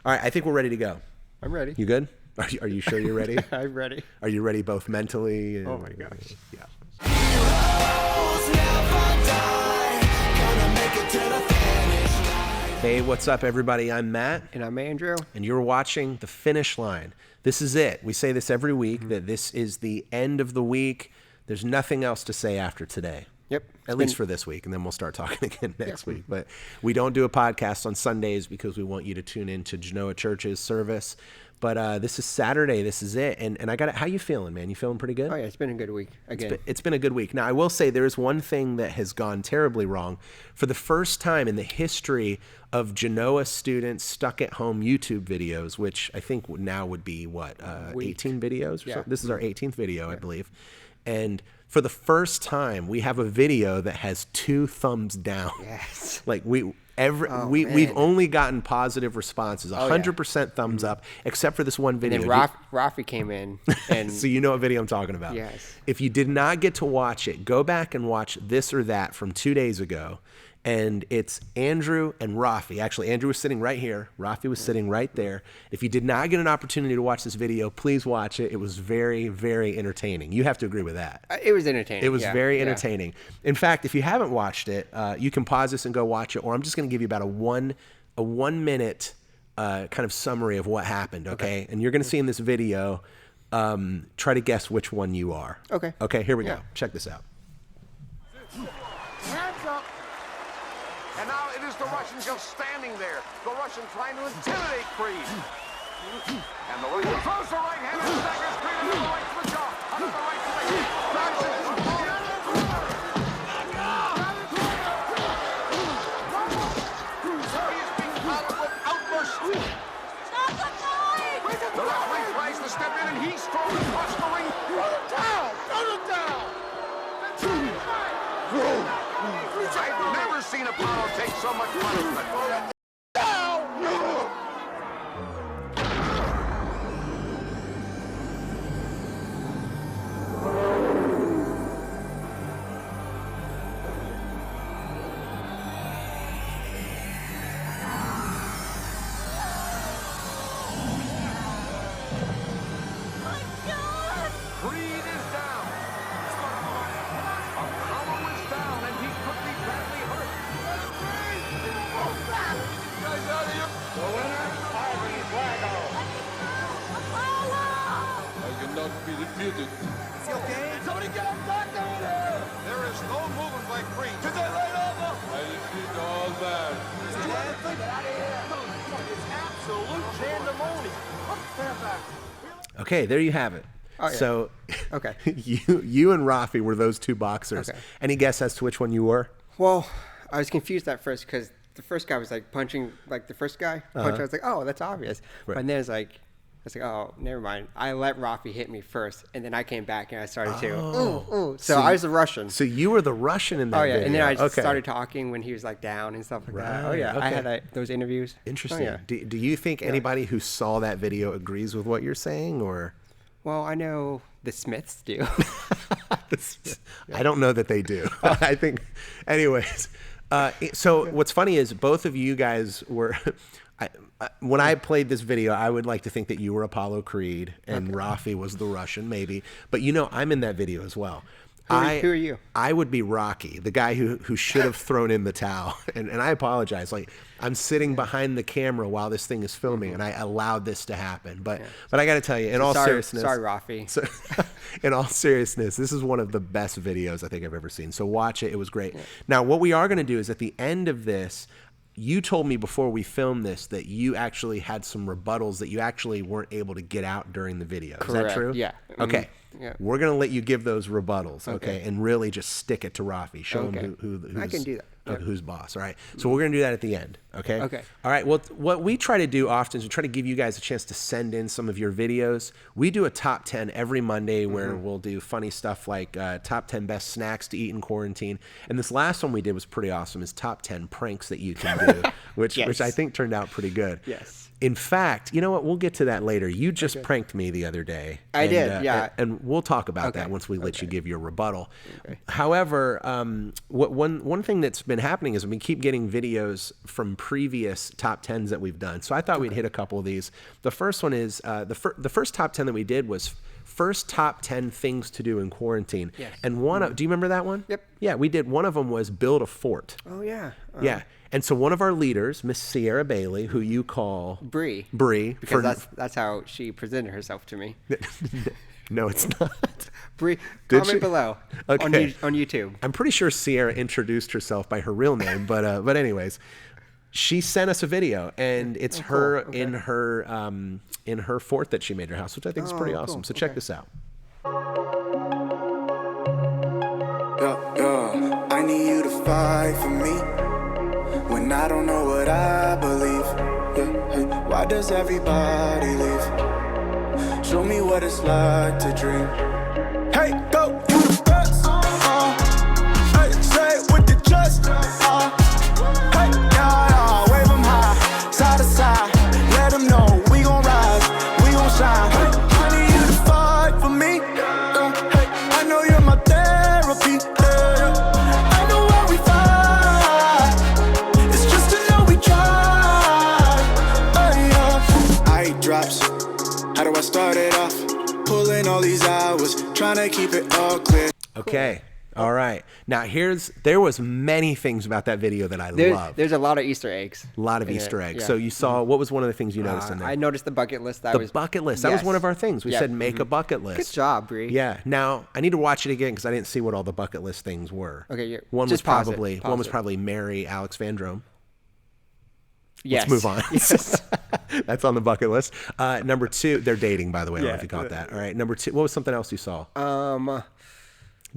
All right, I think we're ready to go. I'm ready. You good? Are you sure you're ready? I'm ready. Are you ready both mentally? Oh my gosh. Yeah. Hey, what's up, everybody? I'm Matt. And I'm Andrew. And you're watching The Finish Line. This is it. We say this every week, that this is the end of the week. There's nothing else to say after today. Yep. At least for this week, and then we'll start talking again next week. But we don't do a podcast on Sundays because we want you to tune in to Genoa Church's service. But this is Saturday. This is it. And I got it. How you feeling, man? You feeling pretty good? Oh, yeah. It's been a good week. Again. It's been a good week. Now, I will say there is one thing that has gone terribly wrong. For the first time in the history of Genoa students stuck at home YouTube videos, which I think now would be, 18 videos? Or something? This is our 18th video, I believe. And for the first time, we have a video that has 2 thumbs down. Yes. Like we've only gotten positive responses, 100% thumbs up, except for this one video. And then Rafi came in. And so you know what video I'm talking about. Yes. If you did not get to watch it, go back and watch This or That from 2 days ago. And it's Andrew and Rafi. Actually, Andrew was sitting right here. Rafi was sitting right there. If you did not get an opportunity to watch this video, please watch it. It was very, very entertaining. You have to agree with that. It was entertaining. It was very entertaining. In fact, if you haven't watched it, you can pause this and go watch it, or I'm just going to give you about a one minute kind of summary of what happened, okay? And you're going to see in this video, try to guess which one you are. Okay. Okay, here we go. Check this out. Hands up. And now it is the Russian just standing there. The Russian trying to intimidate Creed. And the Russian throws the right hand and staggers Creed on the right to the jaw. On the right to the hip. Russian is wrong. He is being followed with outbursts. Stop the fight! The referee tries to step in and he strolls across the ring. Throw him down! Throw him down! I've never seen Apollo take so much punishment. Creed is down. Apollo is down, and he could be badly hurt. The winner, Ivan Drago. Apollo! I cannot be defeated. Is he okay? Somebody get him back down there! There is no movement by Creed. Get that right over! I defeat all man. Get out of here! It's absolute pandemonium. Stand back. Okay, there you have it. Oh, yeah. So Okay. you and Rafi were those 2 boxers. Okay. Any guess as to which one you were? Well, I was confused at first because the first guy was like punching, like the first guy punch. I was like, oh, that's obvious. Right. But then I was like, oh, never mind. I let Rafi hit me first, and then I came back and I started to, ooh. So I was the Russian. So you were the Russian in that video. And then I just Okay. started talking when he was like down and stuff like that. Oh, yeah. I okay. had those interviews. Interesting. Oh, yeah. Do you think anybody who saw that video agrees with what you're saying, or? Well, I know the Smiths do. I don't know that they do. I think, anyways. So what's funny is both of you guys were. When I played this video, I would like to think that you were Apollo Creed and Rafi was the Russian, maybe. But I'm in that video as well. Who are you? I would be Rocky, the guy who should have thrown in the towel. And I apologize. Like, I'm sitting behind the camera while this thing is filming, and I allowed this to happen. But I got to tell you, in all seriousness. Sorry, Rafi. So, in all seriousness, this is one of the best videos I think I've ever seen. So watch it. It was great. Yeah. Now, what we are going to do is at the end of this, you told me before we filmed this that you actually had some rebuttals that you actually weren't able to get out during the video. Correct. Is that true? Yeah. Okay. Yeah. We're going to let you give those rebuttals, okay? And really just stick it to Rafi. Show him who's, I can do that. who's boss, all right? So we're going to do that at the end, okay? Okay. All right, well, what we try to do often is we try to give you guys a chance to send in some of your videos. We do a top 10 every Monday where we'll do funny stuff like top 10 best snacks to eat in quarantine. And this last one we did was pretty awesome, is top 10 pranks that you can do, which I think turned out pretty good. Yes. In fact, you know what? We'll get to that later. You just pranked me the other day. I did, yeah. And we'll talk about that once we let you give your rebuttal. However, one thing that's been happening is we keep getting videos from previous top 10s that we've done. So I thought we'd hit a couple of these. The first one is the first top 10 that we did was first top 10 things to do in quarantine. Yes. And one of, do you remember that one? Yep. Yeah, we did. One of them was build a fort. Oh yeah. Yeah. And so one of our leaders, Miss Sierra Bailey, who you call Bree. Because that's how she presented herself to me. No, it's not. Bree, Did comment she? below Okay. on YouTube. I'm pretty sure Sierra introduced herself by her real name, but anyways, she sent us a video, and it's her in her fort that she made her house, which I think is pretty awesome. Cool. So check this out. Yeah, I need you to fight for me when I don't know what I believe. Yeah, hey, why does everybody leave? Show me what it's like to dream. Hey, go, you the best. Hey, say it with the chest. Hey, yeah, wave 'em high, side to side. Let 'em know we gon' rise, we gon' shine. Hey, I need you to fight for me. Hey, I know you're my therapy. I know why we fight. It's just to know we try. I eat drops. How do I start it off? Pulling all these hours, trying to keep it all clear. Okay. All right. Now there was many things about that video that I love. There's a lot of Easter eggs. A lot of in Easter it, eggs. yeah. So you saw, what was one of the things you noticed in there? I noticed the bucket list. The bucket list. That was one of our things. We Yeah. said make a bucket list. Good job, Bree. Yeah. Now I need to watch it again because I didn't see what all the bucket list things were. Okay, One just was pause it. probably Pause it. marry Alex Van Drome. Yes. Let's move on. Yes. That's on the bucket list. Number 2, they're dating, by the way. I don't know if you Yeah. caught that. All right. Number 2, what was something else you saw?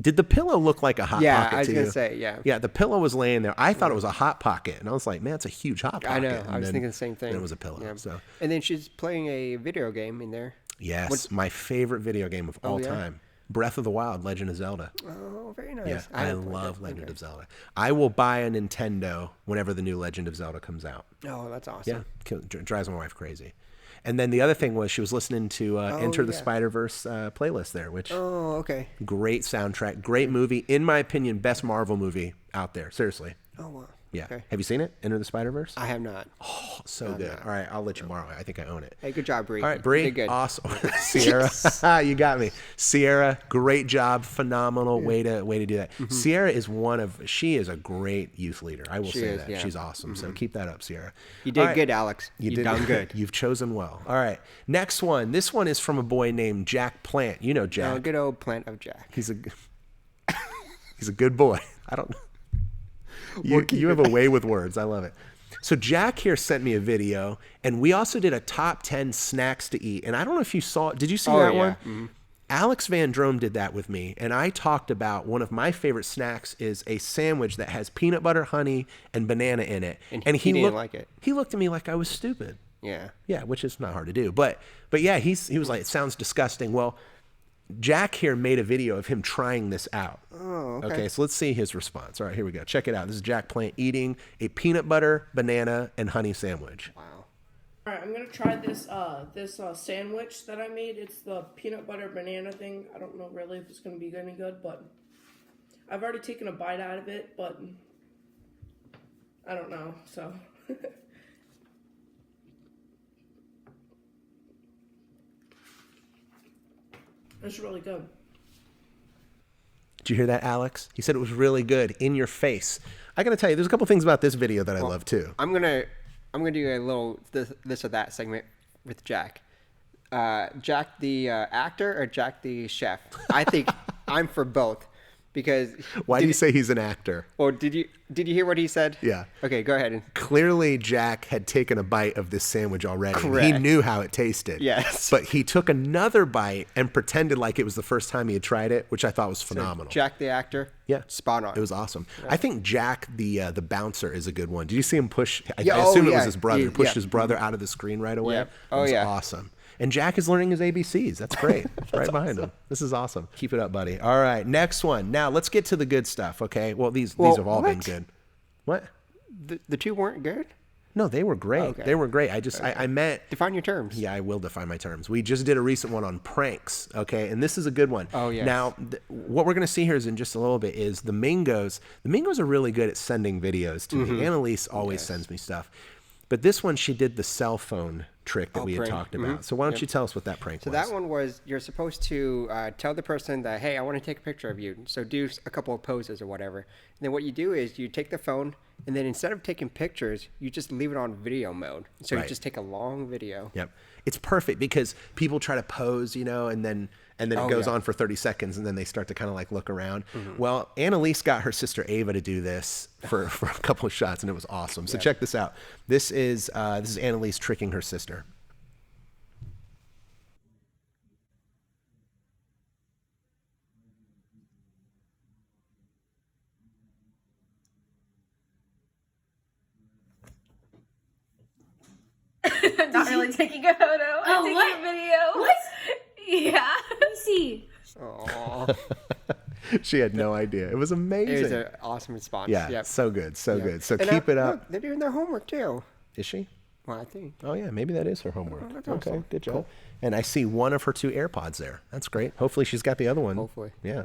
Did the pillow look like a hot Yeah, pocket I was to gonna you? say, yeah. Yeah, the pillow was laying there. I thought it was a hot pocket, and I was like, man, it's a huge hot pocket. I know. And I was then- thinking the same thing. And it was a pillow. Yeah. So And then she's playing a video game in there. yes, my favorite video game of all yeah? time, Breath of the Wild, Legend of Zelda. Oh, very nice. Yeah, I haven't played love that. Legend Okay. of Zelda. I will buy a Nintendo whenever the new Legend of Zelda comes out. Oh, that's awesome. Yeah, drives my wife crazy. And then the other thing was she was listening to Enter the yeah. Spider-Verse playlist there, which Oh, okay. great soundtrack, great movie. In my opinion, best Marvel movie out there. Seriously. Oh, wow. Yeah. Okay. Have you seen it? Enter the Spider-Verse? I have not. So good. All right, I'll let you borrow it. I think I own it. Hey, good job, Bree. All right, You Bree. did good. Awesome. Sierra, you got me. Sierra, great job. Phenomenal way to do that. Sierra is she is a great youth leader. I will She say is, that. yeah. She's awesome. So keep that up, Sierra. You did All right. good, Alex. You did done good. You've chosen well. All right. Next one. This one is from a boy named Jack Plant. You know Jack. Oh, good old plant of Jack. He's a good boy. I don't know. You have a way with words. I love it. So Jack here sent me a video, and we also did a top 10 snacks to eat. And I don't know if you saw. Did you see that yeah. one? Mm-hmm. Alex Van Drome did that with me, and I talked about one of my favorite snacks is a sandwich that has peanut butter, honey, and banana in it. And he didn't like it. He looked at me like I was stupid. Yeah. Yeah, which is not hard to do. But yeah, he was like, it sounds disgusting. Well, Jack here made a video of him trying this out. Oh, okay. Okay, so let's see his response. All right, here we go. Check it out. This is Jack Plant eating a peanut butter, banana, and honey sandwich. Wow. All right, I'm gonna try this sandwich that I made. It's the peanut butter banana thing. I don't know really if it's gonna be any good, but I've already taken a bite out of it, but I don't know. So it's really good. Did you hear that, Alex? He said it was really good, in your face. I gotta tell you, there's a couple things about this video that I love too. I'm gonna do a little this or that segment with Jack. Jack the actor or Jack the chef? I think I'm for both because. Why do you say he's an actor? Or did you hear what he said? Yeah. Okay, go ahead. Clearly, Jack had taken a bite of this sandwich already. And he Correct. knew how it tasted. Yes. But he took another bite and pretended like it was the first time he had tried it, which I thought was phenomenal. Jack the actor. Yeah, Spot on. It was awesome. I think Jack the bouncer is a good one. Did you see him push? I Yeah, assume it yeah. was his brother. Yeah, Pushed yeah. his brother out of the screen right away. Yeah. Oh, it was yeah. awesome. And Jack is learning his ABCs. That's great. Right behind him. This is awesome. Keep it up, buddy. All right, next one. Now let's get to the good stuff. Okay. Well, these have all been what? good. What? The two weren't good. No, they were great. Okay. They were great. I meant. Define your terms. Yeah, I will define my terms. We just did a recent one on pranks, okay? And this is a good one. Oh, yes. Now, what we're going to see here is in just a little bit is the Mingos. The Mingos are really good at sending videos to me. Annalise always sends me stuff. But this one, she did the cell phone trick that we had prank. talked about. So why don't you tell us what that prank So was? that one was you're supposed to tell the person that, hey, I want to take a picture of you. So do a couple of poses or whatever. And then what you do is you take the phone, and then instead of taking pictures, you just leave it on video mode. So Right. you just take a long video. Yep. It's perfect because people try to pose, and then it goes on for 30 seconds and then they start to kind of like look around. Well, Annalise got her sister Ava to do this for a couple of shots and it was awesome. So check this out. This is Annalise tricking her sister. I'm not really taking a photo. I'm taking what? a video. What? Yeah. Let me see. Aw. She had no idea. It was amazing. It was an awesome response. Yeah, Yep. so good, so Yeah. good. So And keep it look, up. they're doing their homework too. Is she? Well, I think. Oh yeah, maybe that is her homework. that's Okay, awesome. good job. And I see one of her 2 AirPods there. That's great. Hopefully she's got the other one. Hopefully. Yeah.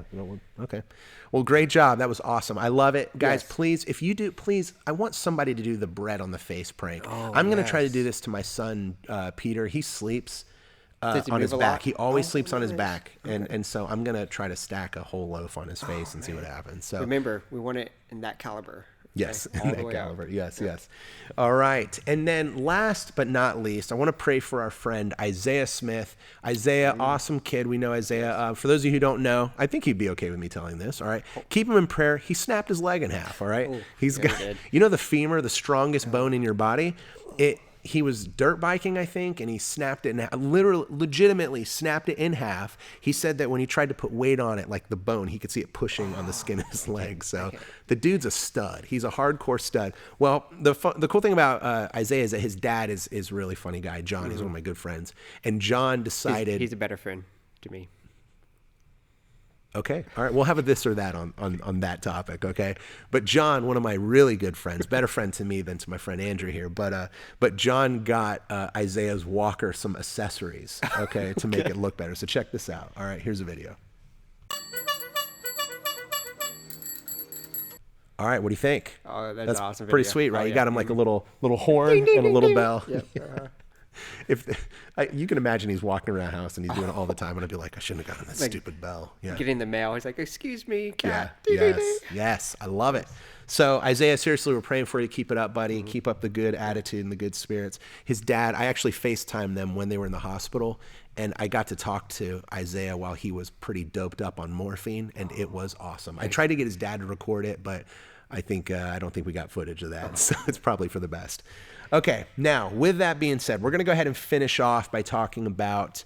Okay. Well, great job. That was awesome. I love it, guys. Yes. Please, if you do, please, I want somebody to do the bread on the face prank. Oh, I'm gonna try to yes. do this to my son, Peter. He sleeps. Does he On his move a lot? back. He always Oh, sleeps on his nice. back. And so I'm going to try to stack a whole loaf on his face and see what happens. So Remember, we want it in that caliber. yes, Okay? in All the that way out. caliber. Yes, yes. All right. And then last but not least, I want to pray for our friend Isaiah Smith. Isaiah, awesome kid. We know Isaiah. For those of you who don't know, I think he'd be okay with me telling this. All right. Keep him in prayer. He snapped his leg in half. All right. He's yeah, got, he did. the femur, the strongest bone in your body. He was dirt biking, I think, and he snapped it in half, legitimately snapped it in half. He said that when he tried to put weight on it, like the bone, he could see it pushing on the skin of his leg. So the dude's a stud. He's a hardcore stud. Well, the cool thing about Isaiah is that his dad is a really funny guy. John, he's one of my good friends. And John decided... He's a better friend to me. Okay. All right. We'll have a this or that on that topic. Okay. But John, one of my really good friends, better friend to me than to my friend Andrew here. But John got Isaiah's walker some accessories. Okay. To make it look better. So check this out. All right. Here's a video. All right. What do you think? Oh, that's an awesome Pretty video. sweet, right? Oh, You yeah. got him like a little horn and a little bell. Yep. You can imagine he's walking around the house and he's doing it all the time, and I'd be like, I shouldn't have gotten that Like, stupid bell. Yeah. Getting the mail. He's like, excuse me, Yeah. cat. Yes. I love it. So Isaiah, seriously, we're praying for you. Keep it up, buddy. Keep up the good attitude and the good spirits. His dad, I actually FaceTimed them when they were in the hospital, and I got to talk to Isaiah while he was pretty doped up on morphine, and it was awesome. I tried to get his dad to record it, but I don't think we got footage of that. So it's probably for the best. Okay. Now, with that being said, we're going to go ahead and finish off by talking about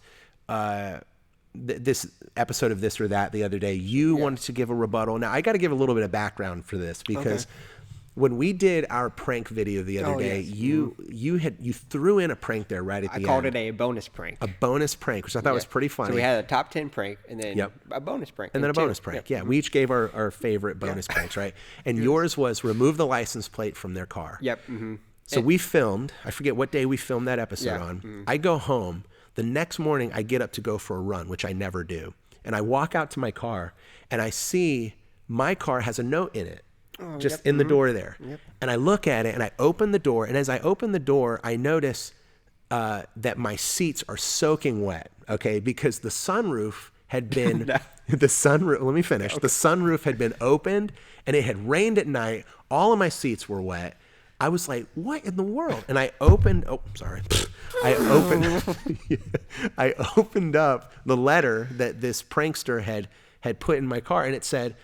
this episode of This or That the other day. You wanted to give a rebuttal. Now, I got to give a little bit of background for this because when we did our prank video the other day, yes. you threw in a prank there right at the I end. called it a bonus prank. A bonus prank, which I thought was pretty funny. So we had a top 10 prank and then Yep. a bonus prank. And then a two. bonus prank. Yep. Yeah, we each gave our favorite bonus pranks, right? And yours was remove the license plate from their car. Yep. Mm-hmm. So we filmed, I forget what day we filmed that episode Yeah. on. I go home. The next morning, I get up to go for a run, which I never do. And I walk out to my car, and I see my car has a note in it, just in the door there. And I look at it, and I open the door. And as I open the door, I notice that my seats are soaking wet, okay? Because the sunroof had been... The sunroof, let me finish. The sunroof had been opened, and it had rained at night. All of my seats were wet. I was like, what in the world? And I opened, I opened up the letter that this prankster had put in my car, and it said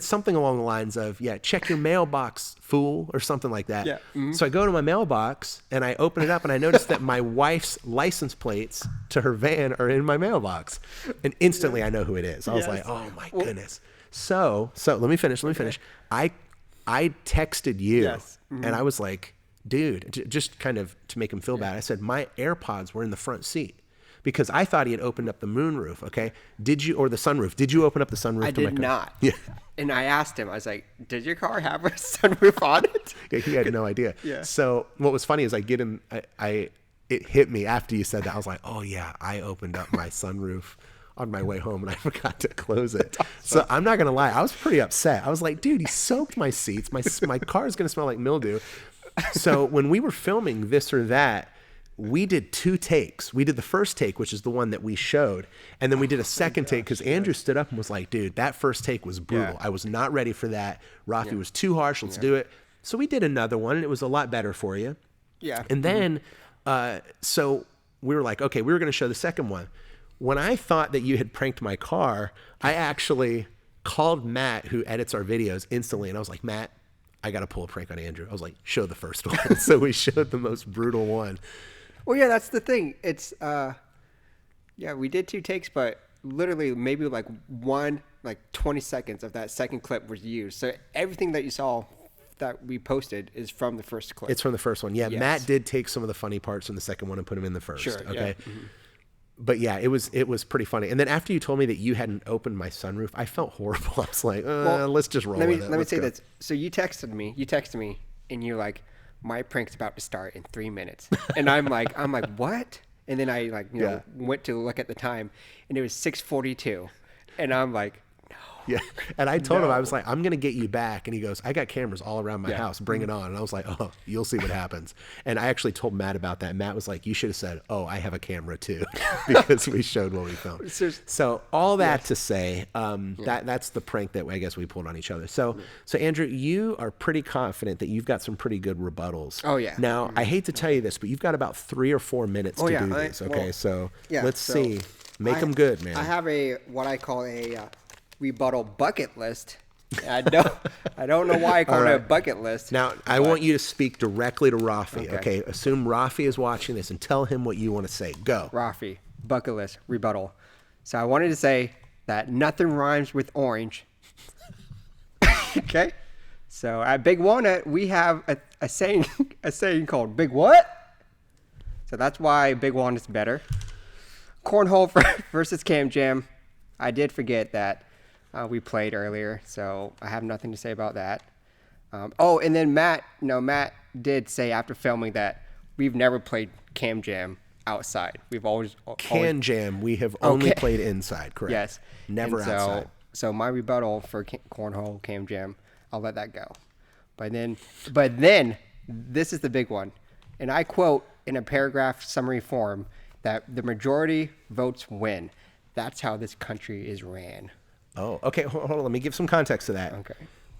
something along the lines of, check your mailbox, fool, or something like that. Yeah. Mm-hmm. So I go to my mailbox, and I open it up, and I notice that my wife's license plates to her van are in my mailbox. And instantly I know who it is. I was like, oh my goodness. So let me finish. I texted you, Yes. Mm-hmm. and I was like, dude, just kind of to make him feel bad. I said, my AirPods were in the front seat because I thought he had opened up the moonroof. Okay, or the sunroof? Did you open up the sunroof? I to my did car? not. Yeah. And I asked him, I was like, "Did your car have a sunroof on it?" Yeah, he had no idea. Yeah. So what was funny is I get him. It hit me after you said that. I was like, oh yeah, I opened up my sunroof on my way home and I forgot to close it. So I'm not gonna lie, I was pretty upset. I was like, dude, he soaked my seats. My car is gonna smell like mildew. So when we were filming This or That, we did 2 takes. We did the first take, which is the one that we showed, and then we did a second take because Andrew stood up and was like, dude, that first take was brutal. Yeah. I was not ready for that. Rafi was too harsh. Let's do it. So we did another one and it was a lot better for you. Yeah. And then, so we were like, okay, we were going to show the second one. When I thought that you had pranked my car, I actually called Matt, who edits our videos, instantly. And I was like, Matt, I got to pull a prank on Andrew. I was like, show the first one. So we showed the most brutal one. Well, yeah, that's the thing. It's, we did 2 takes, but literally maybe like 20 seconds of that second clip was used. So everything that you saw that we posted is from the first clip. It's from the first one. Yeah, Yes. Matt did take some of the funny parts from the second one and put them in the first. Sure, Okay. yeah. Mm-hmm. But yeah, it was pretty funny. And then after you told me that you hadn't opened my sunroof, I felt horrible. I was like, let's just roll with it. Let me say go. this. So you texted me and you're like, my prank's about to start in 3 minutes. And I'm like, what? And then I went to look at the time and it was 6:42. And I'm like, Yeah. And I told him, I was like, I'm going to get you back. And he goes, I got cameras all around my house. Bring it on. And I was like, oh, you'll see what happens. And I actually told Matt about that. Matt was like, you should have said, oh, I have a camera too, because we showed what we filmed. So all that to say, that's the prank that I guess we pulled on each other. So Andrew, you are pretty confident that you've got some pretty good rebuttals. Oh, yeah. Now, I hate to tell you this, but you've got about 3 or 4 minutes to do this. Okay. Let's see. Make them good, man. I have what I call a rebuttal bucket list. I don't know why I call it a bucket list. Now, I want you to speak directly to Rafi. Okay. Assume Rafi is watching this and tell him what you want to say. Go. Rafi, bucket list, rebuttal. So I wanted to say that nothing rhymes with orange. Okay. So at Big Walnut, we have a saying called Big What? So that's why Big Walnut's better. Cornhole versus Cam Jam. I did forget that we played earlier, so I have nothing to say about that. And then Matt did say after filming that we've never played Cam Jam outside. We've always Jam. We have only played inside, correct? Yes. Never outside. So my rebuttal for Cornhole Cam Jam, I'll let that go. But then this is the big one. And I quote in a paragraph summary form that the majority votes win. That's how this country is ran. Oh, okay. Hold on. Let me give some context to that. Okay.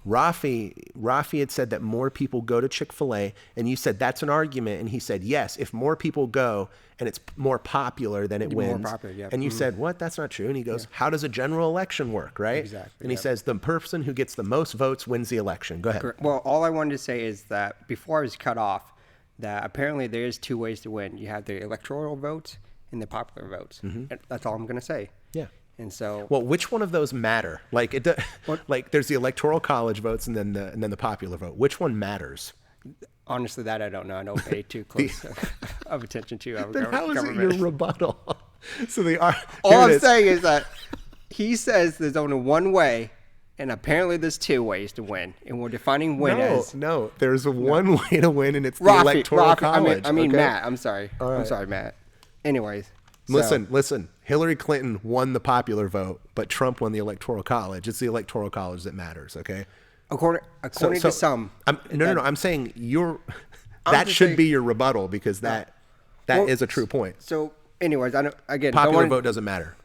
Rafi had said that more people go to Chick-fil-A, and you said that's an argument, and he said, yes, if more people go and it's more popular, then it wins. More popular, yeah. And you said, what? That's not true. And he goes, how does a general election work, right? Exactly. And he says the person who gets the most votes wins the election. Go ahead. Correct. Well, all I wanted to say is that before I was cut off, that apparently there is 2 ways to win. You have the electoral votes and the popular votes. Mm-hmm. That's all I'm going to say. Yeah. And so, well, which one of those matter? Like like there's the electoral college votes and then the popular vote. Which one matters? Honestly, that I don't know. I don't pay too close of attention to our Then how is it government. your rebuttal? So all I'm saying is that he says there's only one way, and apparently there's 2 ways to win, and we're defining win as no. There's one way to win, and it's the electoral college. I mean okay? Matt. I'm sorry. All right. I'm sorry, Matt. Anyways. Listen. Hillary Clinton won the popular vote, but Trump won the electoral college. It's the electoral college that matters, okay? According to some. No. I'm saying that should be your rebuttal because that is a true point. So, anyways, Popular vote doesn't matter.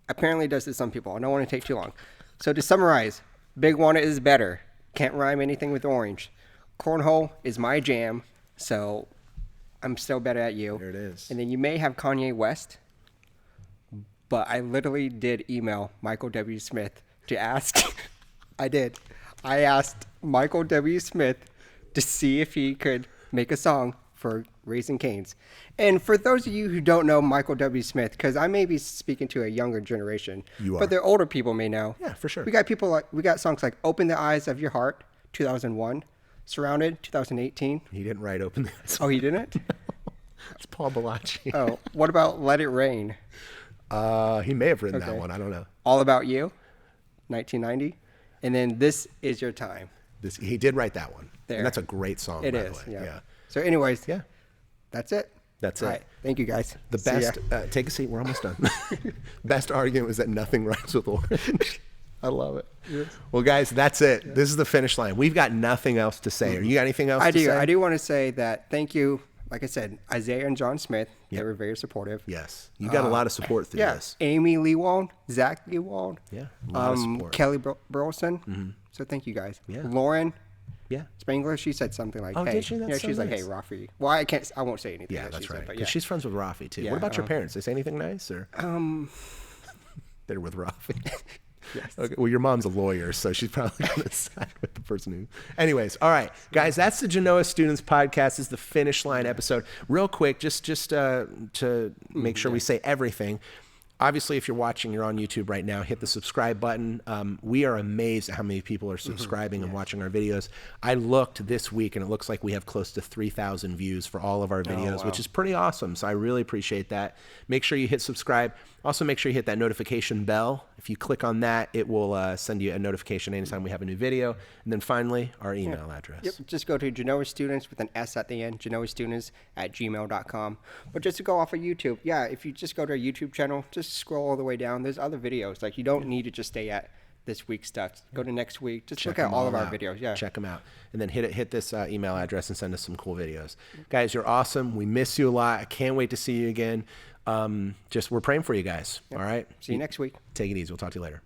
Apparently, it does to some people. I don't want to take too long. So, to summarize, Big Walnut is better. Can't rhyme anything with orange. Cornhole is my jam. So, I'm still better at you. There it is. And then you may have Kanye West, but I literally did email Michael W. Smith to ask. I did. I asked Michael W. Smith to see if he could make a song for Raising Cane's. And for those of you who don't know Michael W. Smith, because I may be speaking to a younger generation, but the older people may know. Yeah, for sure. We got songs like "Open the Eyes of Your Heart," 2001, "Surrounded," 2018. He didn't write "Open the Eyes." Oh, he didn't? It's Paul Balachi. Oh, what about Let It Rain? He may have written that Okay. one. I don't know. All About You, 1990. And then This Is Your Time. He did write that one. There. And that's a great song, It by is. the way. Yeah. So anyways, Yeah. that's it. That's All it. right. Thank you, guys. The See ya. best, take a seat, we're almost done. Best argument was that nothing rhymes with orange. I love it. Well, guys, that's it. This is the finish line. We've got nothing else to say. You got anything else I to do. say? I do want to say that thank you. Like I said, Isaiah and John Smith, they Yep. were very supportive. Yes. You got a lot of support through Yeah. this. Amy Lewald, Zach Lewald. Yeah. A lot of support. Kelly Burleson. So thank you guys. Yeah. Lauren Yeah. Spangler, she said something like, Oh, hey. did she? That's Yeah, so she's like, nice. hey, Rafi. Well, I won't say anything. Yeah, that that's she said, right. but Because she's friends with Rafi, too. Yeah, What about your parents? They say anything nice? Or they're with Rafi. Yes. Okay. Well, your mom's a lawyer, so she's probably going to side with the person who. Anyways, all right, guys, that's the Genoa Students Podcast. This is the Finish Line episode. Real quick, just to make sure we say everything. Obviously, if you're watching, you're on YouTube right now, hit the subscribe button. We are amazed at how many people are subscribing and watching our videos. I looked this week, and it looks like we have close to 3,000 views for all of our videos, which is pretty awesome. So I really appreciate that. Make sure you hit subscribe. Also, make sure you hit that notification bell. If you click on that, it will send you a notification anytime we have a new video. And then finally, our email address. Yep. Just go to Genoa Students with an S at the end, genoastudents@gmail.com. But just to go off of YouTube, yeah, if you just go to our YouTube channel, just scroll all the way down. There's other videos. Like, you don't need to just stay at this week's stuff. Go to next week. Just look at them all of our out. videos. Yeah. Check them out. And then hit this email address and send us some cool videos. Guys, you're awesome. We miss you a lot. I can't wait to see you again. We're praying for you guys. All right. See you next week. Take it easy. We'll talk to you later.